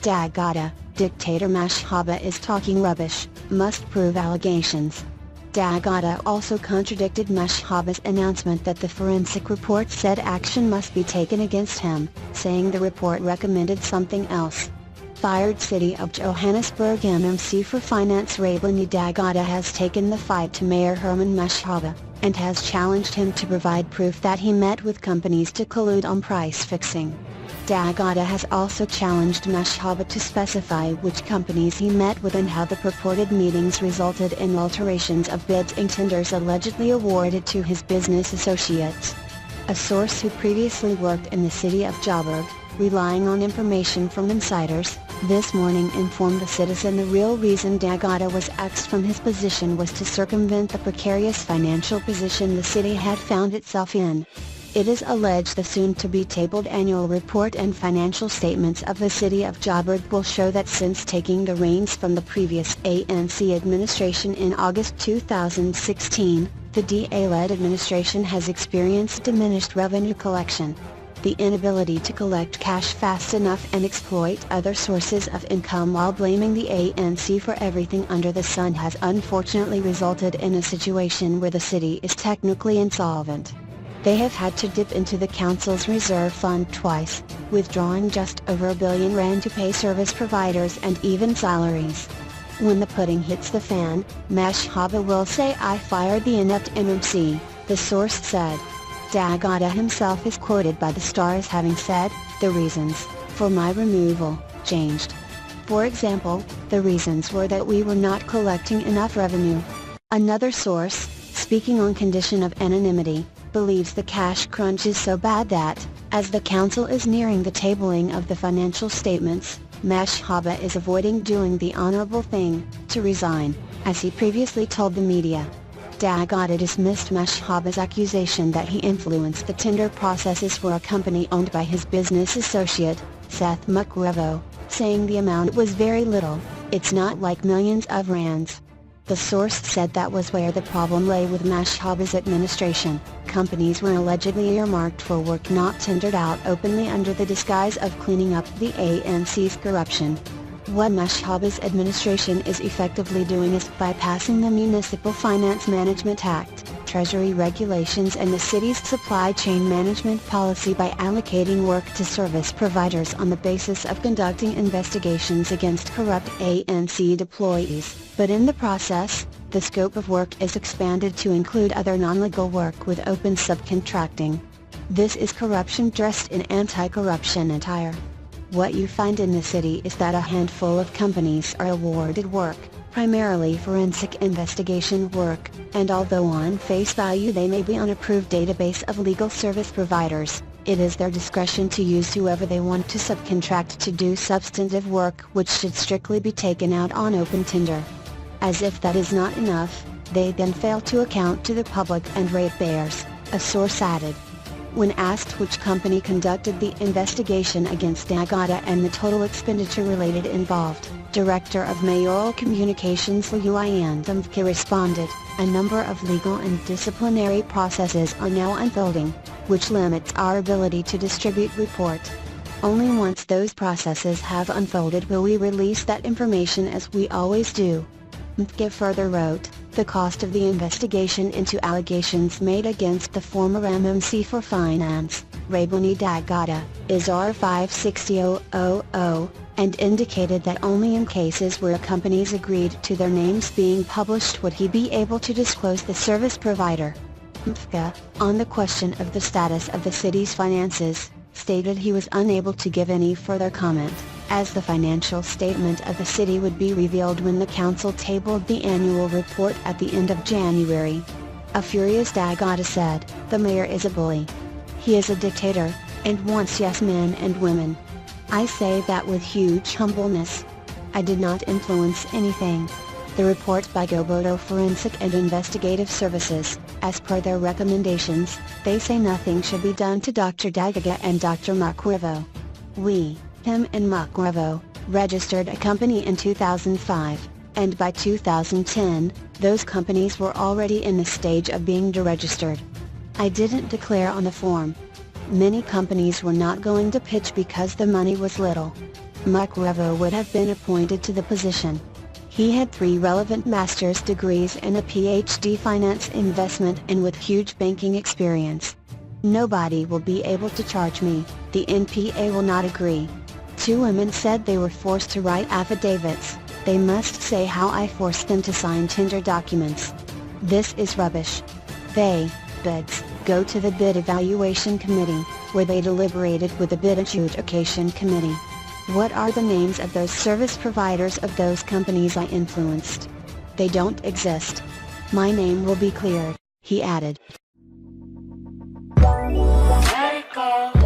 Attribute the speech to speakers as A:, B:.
A: Dagada, Dictator Mashaba is talking rubbish, must prove allegations. Dagada also contradicted Mashaba's announcement that the forensic report said action must be taken against him, saying the report recommended something else. Fired City of Johannesburg MMC for finance Rabelani Dagada has taken the fight to Mayor Herman Mashaba, and has challenged him to provide proof that he met with companies to collude on price fixing. Dagada has also challenged Mashaba to specify which companies he met with and how the purported meetings resulted in alterations of bids and tenders allegedly awarded to his business associates. A source who previously worked in the City of Joburg, relying on information from insiders, this morning informed the Citizen the real reason Dagada was axed from his position was to circumvent the precarious financial position the city had found itself in. It is alleged the soon-to-be tabled annual report and financial statements of the City of Joburg will show that since taking the reins from the previous ANC administration in August 2016, the DA-led administration has experienced diminished revenue collection. The inability to collect cash fast enough and exploit other sources of income while blaming the ANC for everything under the sun has unfortunately resulted in a situation where the city is technically insolvent. They have had to dip into the council's reserve fund twice, withdrawing just over R1 billion to pay service providers and even salaries. When the pudding hits the fan, Mashaba will say I fired the inept MMC, the source said. Dagada himself is quoted by the Star as having said, the reasons for my removal changed. For example, the reasons were that we were not collecting enough revenue. Another source, speaking on condition of anonymity, believes the cash crunch is so bad that, as the council is nearing the tabling of the financial statements, Mashaba is avoiding doing the honorable thing, to resign, as he previously told the media. Dagada dismissed Mashaba's accusation that he influenced the tender processes for a company owned by his business associate, Seth Mukwevo, saying the amount was very little, it's not like millions of rands. The source said that was where the problem lay with Mashaba's administration. Companies were allegedly earmarked for work not tendered out openly under the disguise of cleaning up the ANC's corruption. What Mashaba's administration is effectively doing is bypassing the Municipal Finance Management Act, Treasury regulations and the city's supply chain management policy by allocating work to service providers on the basis of conducting investigations against corrupt ANC employees, but in the process, the scope of work is expanded to include other non-legal work with open subcontracting. This is corruption dressed in anti-corruption attire. What you find in the city is that a handful of companies are awarded work, primarily forensic investigation work, and although on face value they may be on an approved database of legal service providers, it is their discretion to use whoever they want to subcontract to do substantive work which should strictly be taken out on open tender. As if that is not enough, they then fail to account to the public and ratepayers, a source added. When asked which company conducted the investigation against Dagada and the total expenditure related involved, Director of Mayoral Communications Rabelani responded, a number of legal and disciplinary processes are now unfolding, which limits our ability to distribute report. Only once those processes have unfolded will we release that information as we always do. Mthke further wrote, the cost of the investigation into allegations made against the former MMC for Finance, Rabelani Dagada, is R560,000, and indicated that only in cases where companies agreed to their names being published would he be able to disclose the service provider. Mthke, on the question of the status of the city's finances, stated he was unable to give any further comment, as the financial statement of the city would be revealed when the council tabled the annual report at the end of January. A furious Dagada said, the mayor is a bully. He is a dictator, and wants yes men and women. I say that with huge humbleness. I did not influence anything. The report by Gobodo Forensic and Investigative Services, as per their recommendations, they say nothing should be done to Dr. Dagada and Dr. Mukwevo. Him and Mukwevo, registered a company in 2005, and by 2010, those companies were already in the stage of being deregistered. I didn't declare on the form. Many companies were not going to pitch because the money was little. Revo would have been appointed to the position. He had 3 relevant master's degrees and a PhD finance investment and with huge banking experience. Nobody will be able to charge me, the NPA will not agree. 2 women said they were forced to write affidavits, they must say how I forced them to sign tender documents. This is rubbish. They, bids, go to the bid evaluation committee, where they deliberated with the bid adjudication committee. What are the names of those service providers of those companies I influenced? They don't exist. My name will be cleared, he added.
B: Let it go.